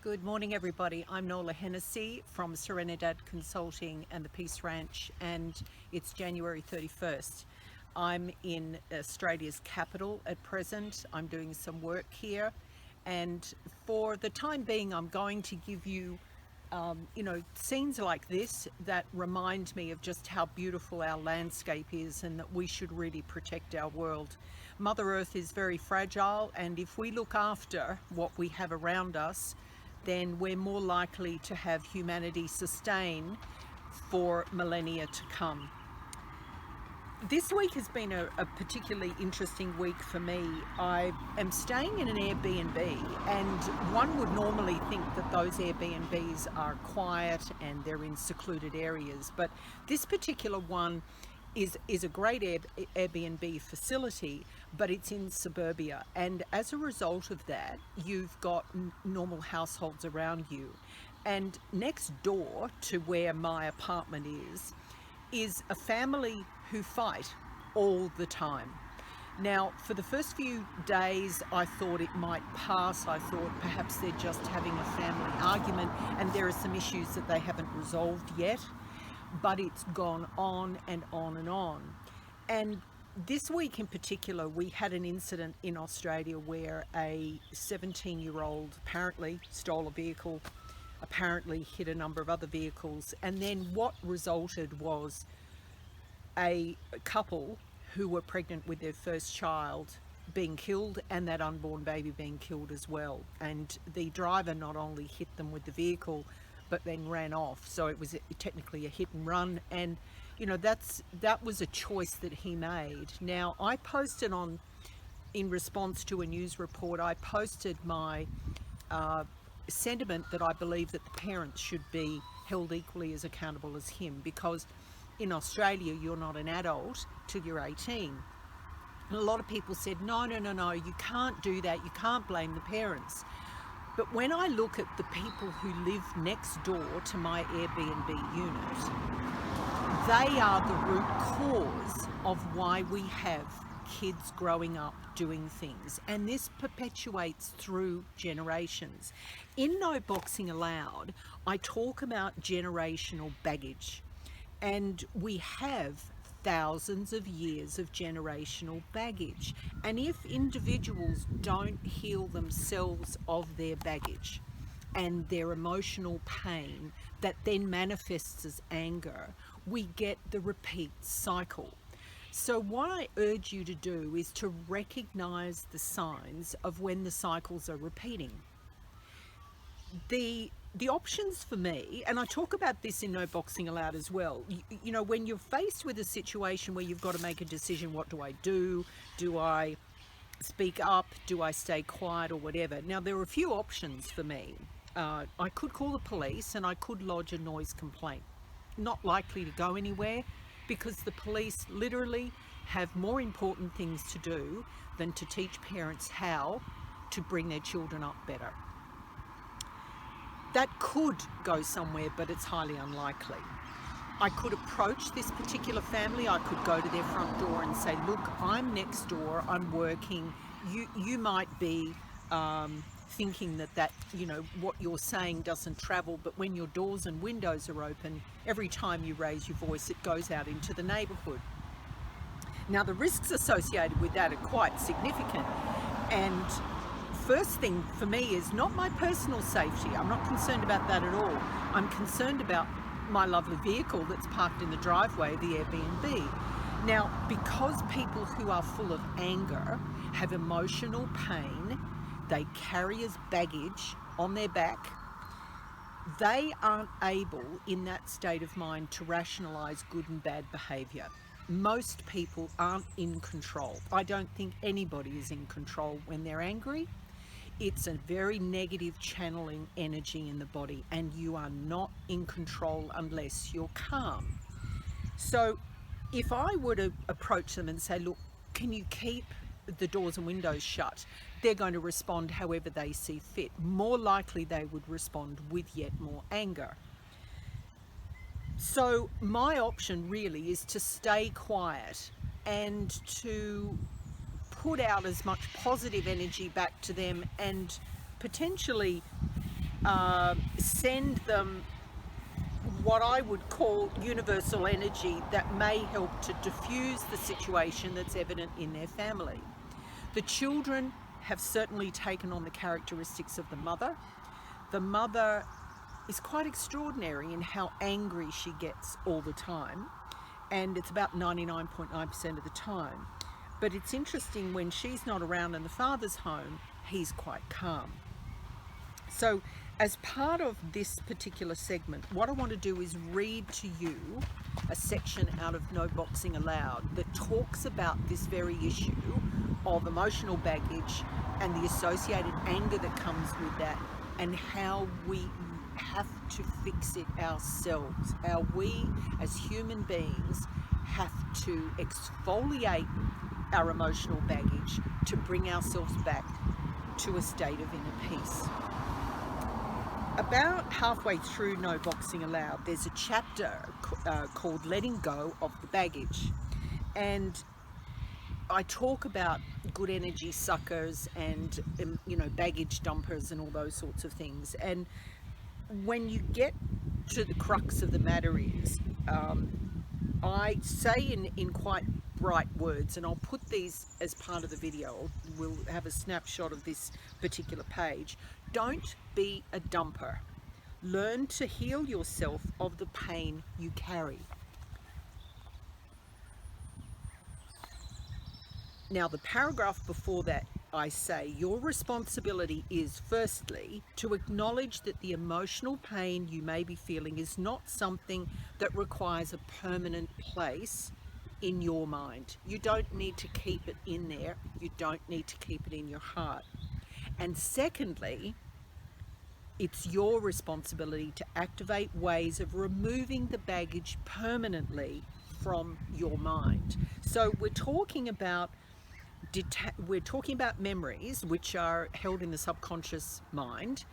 Good morning, everybody. I'm Nola from Serenidad Consulting and the Peace Ranch, and it's January 31st. I'm in Australia's capital at present. I'm doing some work here, and for the time being, I'm going to give you scenes like this that remind me of just how beautiful our landscape is and that we should really protect our world. Mother Earth is very fragile, and if we look after what we have around us, then we're more likely to have humanity sustain for millennia to come. This week has been a particularly interesting week for me. I am staying in an Airbnb, and one would normally think that those Airbnbs are quiet and they're in secluded areas, but this particular one is a great Airbnb facility, but it's in suburbia, and as a result of that, you've got normal households around you. And next door to where my apartment is a family who fight all the time. Now, for the first few days, I thought it might pass. I thought perhaps they're just having a family argument and there are some issues that they haven't resolved yet. But it's gone on and on and on. And this week in particular, we had an incident in Australia where a 17-year-old apparently stole a vehicle, apparently hit a number of other vehicles, and then what resulted was a couple who were pregnant with their first child being killed, and that unborn baby being killed as well. And the driver not only hit them with the vehicle, but then ran off. So it was technically a hit and run, and that was a choice that he made. Now, I posted in response to a news report, I posted my sentiment that I believe that the parents should be held equally as accountable as him, because in Australia you're not an adult till you're 18. And a lot of people said, no, you can't do that, you can't blame the parents. But when I look at the people who live next door to my Airbnb unit, they are the root cause of why we have kids growing up doing things. And this perpetuates through generations. In No Boxing Allowed, I talk about generational baggage. And we have thousands of years of generational baggage, and if individuals don't heal themselves of their baggage and their emotional pain that then manifests as anger, we get the repeat cycle. So what I urge you to do is to recognize the signs of when the cycles are repeating. The options for me, and I talk about this in No Boxing Allowed as well, when you're faced with a situation where you've got to make a decision, what do I do? Do I speak up? Do I stay quiet or whatever? Now, there are a few options for me. I could call the police and I could lodge a noise complaint. Not likely to go anywhere, because the police literally have more important things to do than to teach parents how to bring their children up better. That could go somewhere, but it's highly unlikely. I could approach this particular family. I could go to their front door and say, look, I'm next door, I'm working. You might be thinking that what you're saying doesn't travel, but when your doors and windows are open, every time you raise your voice, it goes out into the neighbourhood. Now, the risks associated with that are quite significant, and first thing for me is not my personal safety. I'm not concerned about that at all. I'm concerned about my lovely vehicle that's parked in the driveway of the Airbnb. Now, because people who are full of anger have emotional pain, they carry as baggage on their back, they aren't able in that state of mind to rationalize good and bad behavior. Most people aren't in control. I don't think anybody is in control when they're angry. It's a very negative channeling energy in the body, and you are not in control unless you're calm. So if I were to approach them and say, look, can you keep the doors and windows shut? They're going to respond however they see fit. More likely they would respond with yet more anger. So my option really is to stay quiet and to put out as much positive energy back to them, and potentially send them what I would call universal energy that may help to diffuse the situation that's evident in their family. The children have certainly taken on the characteristics of the mother. The mother is quite extraordinary in how angry she gets all the time, and it's about 99.9% of the time. But it's interesting, when she's not around and the father's home, he's quite calm. So as part of this particular segment, what I want to do is read to you a section out of No Boxing Allowed that talks about this very issue of emotional baggage and the associated anger that comes with that, and how we have to fix it ourselves, how we as human beings have to exfoliate our emotional baggage to bring ourselves back to a state of inner peace. About halfway through No Boxing Allowed, there's a chapter called Letting Go of the Baggage, and I talk about good energy suckers and baggage dumpers and all those sorts of things. And when you get to the crux of the matter is, I say in quite bright words, and I'll put these as part of the video, we'll have a snapshot of this particular page. Don't be a dumper. Learn to heal yourself of the pain you carry. Now, the paragraph before that, I say, your responsibility is firstly to acknowledge that the emotional pain you may be feeling is not something that requires a permanent place in your mind. You don't need to keep it in there. You don't need to keep it in your heart. And secondly, it's your responsibility to activate ways of removing the baggage permanently from your mind. So we're talking about memories which are held in the subconscious mind,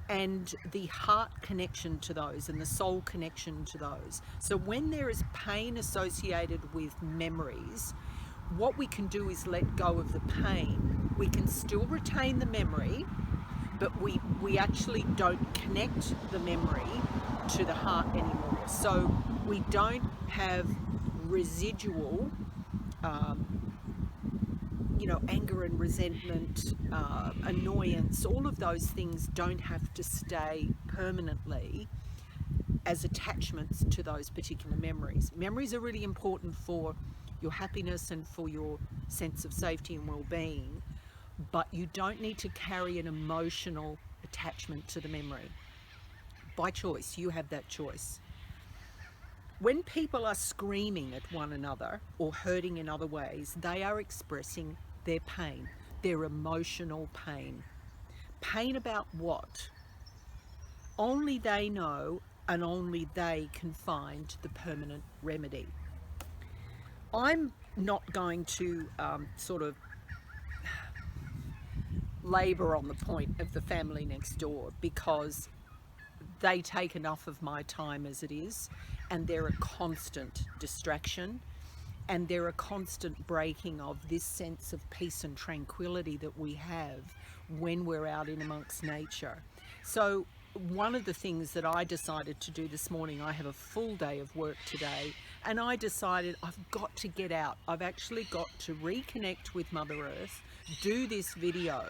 and the heart connection to those and the soul connection to those. So when there is pain associated with memories, what we can do is let go of the pain. We can still retain the memory, but we actually don't connect the memory to the heart anymore. So we don't have residual anger and resentment, annoyance. All of those things don't have to stay permanently as attachments to those particular memories. Memories are really important for your happiness and for your sense of safety and well-being, but you don't need to carry an emotional attachment to the memory. By choice, you have that choice. When people are screaming at one another or hurting in other ways, they are expressing their pain, their emotional pain. Pain about what? Only they know, and only they can find the permanent remedy. I'm not going to sort of labour on the point of the family next door, because they take enough of my time as it is, and they're a constant distraction, and they're a constant breaking of this sense of peace and tranquility that we have when we're out in amongst nature. So one of the things that I decided to do this morning, I have a full day of work today, and I decided I've got to get out. I've actually got to reconnect with Mother Earth, do this video,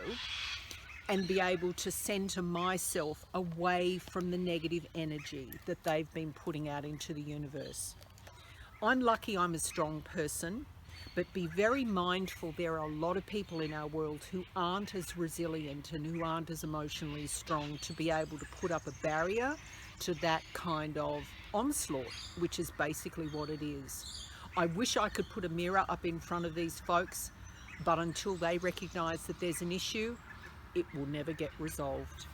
and be able to center myself away from the negative energy that they've been putting out into the universe. I'm lucky I'm a strong person, but be very mindful there are a lot of people in our world who aren't as resilient and who aren't as emotionally strong to be able to put up a barrier to that kind of onslaught, which is basically what it is. I wish I could put a mirror up in front of these folks, but until they recognize that there's an issue, it will never get resolved.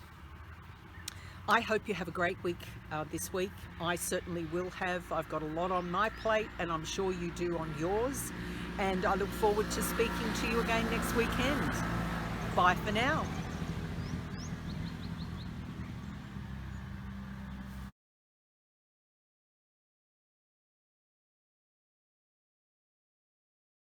I hope you have a great week this week. I certainly will have. I've got a lot on my plate, and I'm sure you do on yours. And I look forward to speaking to you again next weekend. Bye for now.